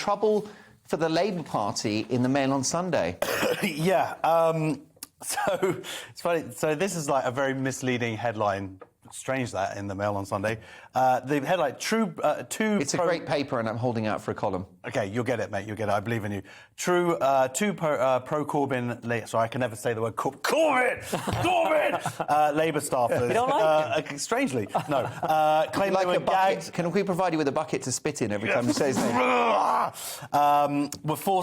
trouble for the Labour Party in the Mail on Sunday. Yeah. So it's funny. So this is like a very misleading headline. Strange that in the Mail on Sunday. The headline: It's a great paper, and I'm holding out for a column. Okay, you'll get it, mate. You'll get it. I believe in you. Two pro-Corbyn... Sorry, I can never say the word Corbyn! Corbyn! Labour staffers. You don't like it? Strangely, no. Claim Like they were a bucket. gagged. Can we provide you with a bucket to spit in every time you say his name?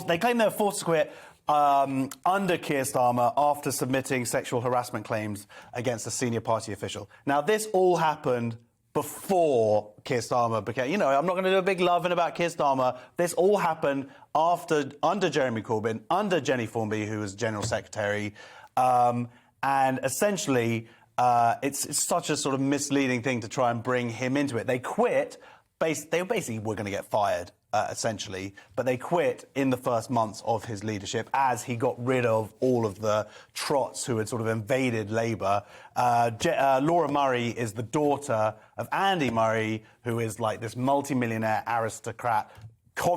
They claim they were forced to quit under Keir Starmer after submitting sexual harassment claims against a senior party official. Now, this all happened before Keir Starmer became... You know, I'm not going to do a big loving about Keir Starmer. This all happened under Jeremy Corbyn, under Jenny Formby, who was General Secretary. And essentially, it's such a sort of misleading thing to try and bring him into it. They quit. They basically were going to get fired. Essentially, but they quit in the first months of his leadership as he got rid of all of the trots who had sort of invaded Labour. Laura Murray is the daughter of Andy Murray, who is like this multi-millionaire aristocrat,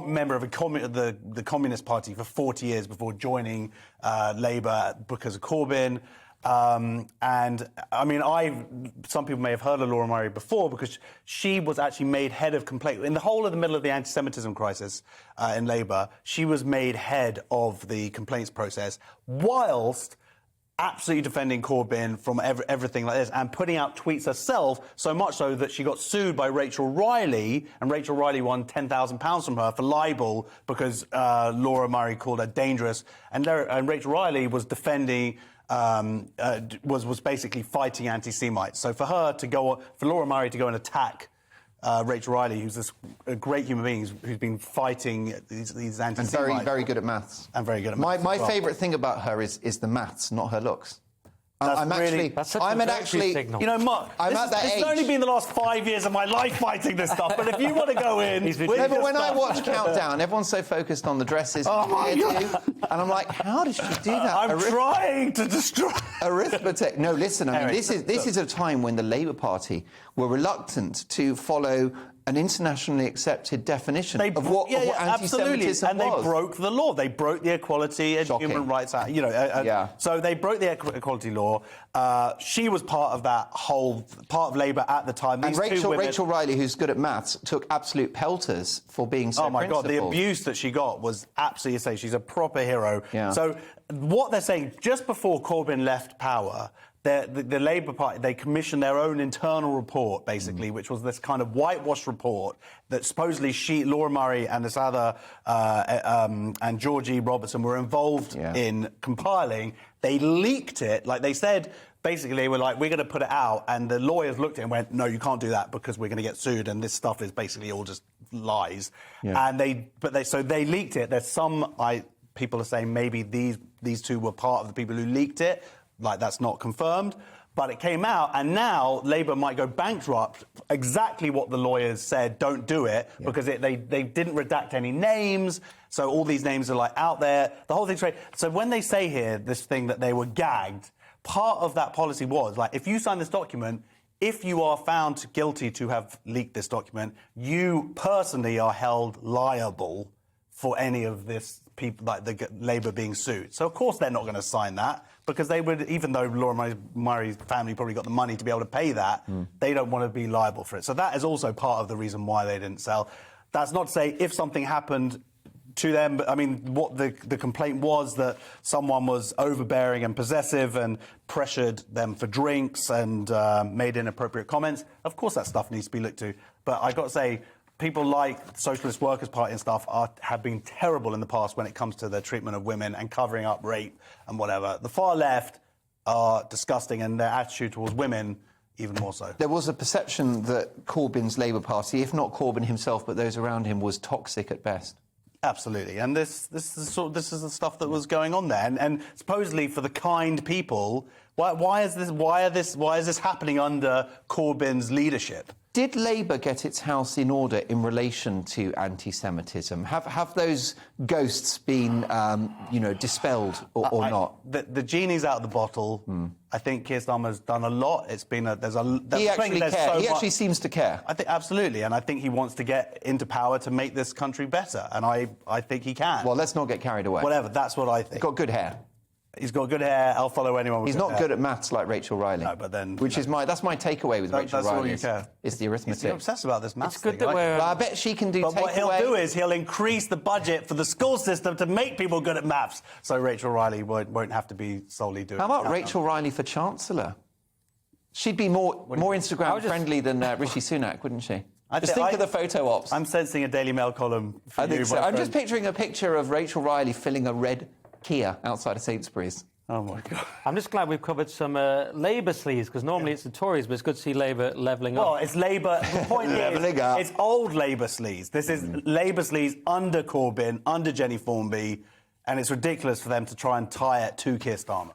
member of the Communist Party for 40 years before joining Labour because of Corbyn. And I mean, some people may have heard of Laura Murray before because she was actually made head of complaint in the whole of the middle of the anti-Semitism crisis in Labour. She was made head of the complaints process whilst absolutely defending Corbyn from everything like this and putting out tweets herself, so much so that she got sued by Rachel Riley, and Rachel Riley won £10,000 from her for libel because Laura Murray called her dangerous, and Rachel Riley was defending... was basically fighting anti-Semites. So for Laura Murray to go and attack Rachel Riley, who's this great human being who's been fighting these anti-Semites. And very good at maths. And very good at maths. My favourite thing about her is the maths, not her looks. That's such a virtue signal. You know, Mark, it's only been the last 5 years of my life fighting this stuff, but if you want to go in... No, but when I watch Countdown, everyone's so focused on the dresses and I'm like, how does she do that? I'm trying to destroy... Arithmetic. No, listen, I mean, this is a time when the Labour Party were reluctant to follow an internationally accepted definition of what anti-Semitism was. And they broke the law. They broke the Equality and Human Rights Act. You know, so they broke the Equality law. She was part of that part of Labour at the time. And Rachel Riley, who's good at maths, took absolute pelters for being so principled. God, the abuse that she got was absolutely insane. She's a proper hero. Yeah. So what they're saying, just before Corbyn left power, the Labour Party, they commissioned their own internal report, basically, which was this kind of whitewash report that supposedly Laura Murray and this other, and Georgie Robertson were involved in compiling. They leaked it, like they said, basically they were like, we're going to put it out, and the lawyers looked at it and went, no, you can't do that because we're going to get sued, and this stuff is basically all just lies. Yeah. And so they leaked it. There's people are saying maybe these two were part of the people who leaked it. Like, that's not confirmed, but it came out, and now Labour might go bankrupt. Exactly what the lawyers said, don't do it, because they didn't redact any names, so all these names are, like, out there. The whole thing's right. So when they say here, this thing that they were gagged, part of that policy was, like, if you sign this document, if you are found guilty to have leaked this document, you personally are held liable for any of this people, like the Labour being sued. So, of course, they're not going to sign that because they would, even though Laura Murray's family probably got the money to be able to pay that, they don't want to be liable for it. So that is also part of the reason why they didn't sell. That's not to say if something happened to them, but I mean, what the complaint was that someone was overbearing and possessive and pressured them for drinks and made inappropriate comments. Of course, that stuff needs to be looked to. But I've got to say, people like the Socialist Workers' Party and stuff have been terrible in the past when it comes to their treatment of women and covering up rape and whatever. The far left are disgusting, and their attitude towards women even more so. There was a perception that Corbyn's Labour Party, if not Corbyn himself, but those around him, was toxic at best. Absolutely, and this is the stuff that was going on there, and supposedly for the kind people, why is this happening under Corbyn's leadership? Did Labour get its house in order in relation to anti-Semitism? Have those ghosts been, dispelled or not? The genie's out of the bottle. I think Keir Starmer's done a lot. It's been he actually cares. He actually seems to care. I think absolutely, and I think he wants to get into power to make this country better, and I think he can. Well, let's not get carried away. Whatever. That's what I think. He's got good hair. He's got good hair. I'll follow anyone with He's not good at maths like Rachel Riley. No, but then... That's my takeaway with Rachel Riley. That's all you care. It's the arithmetic. He's obsessed about this maths thing. I bet she can do takeaway. But what he'll do is he'll increase the budget for the school system to make people good at maths, so Rachel Riley won't have to be solely doing... How about Rachel Riley for Chancellor? She'd be more Instagram-friendly than Rishi Sunak, wouldn't she? Just think of the photo ops. I'm sensing a Daily Mail column for I think so. I'm just picturing a picture of Rachel Riley filling a red Kia outside of Sainsbury's. Oh, my God. I'm just glad we've covered some Labour sleaze, because normally it's the Tories, but it's good to see Labour levelling up. Well, it's Labour... The point is, it's old Labour sleaze. This is Labour sleaze under Corbyn, under Jenny Formby, and it's ridiculous for them to try and tie it to Keir Starmer.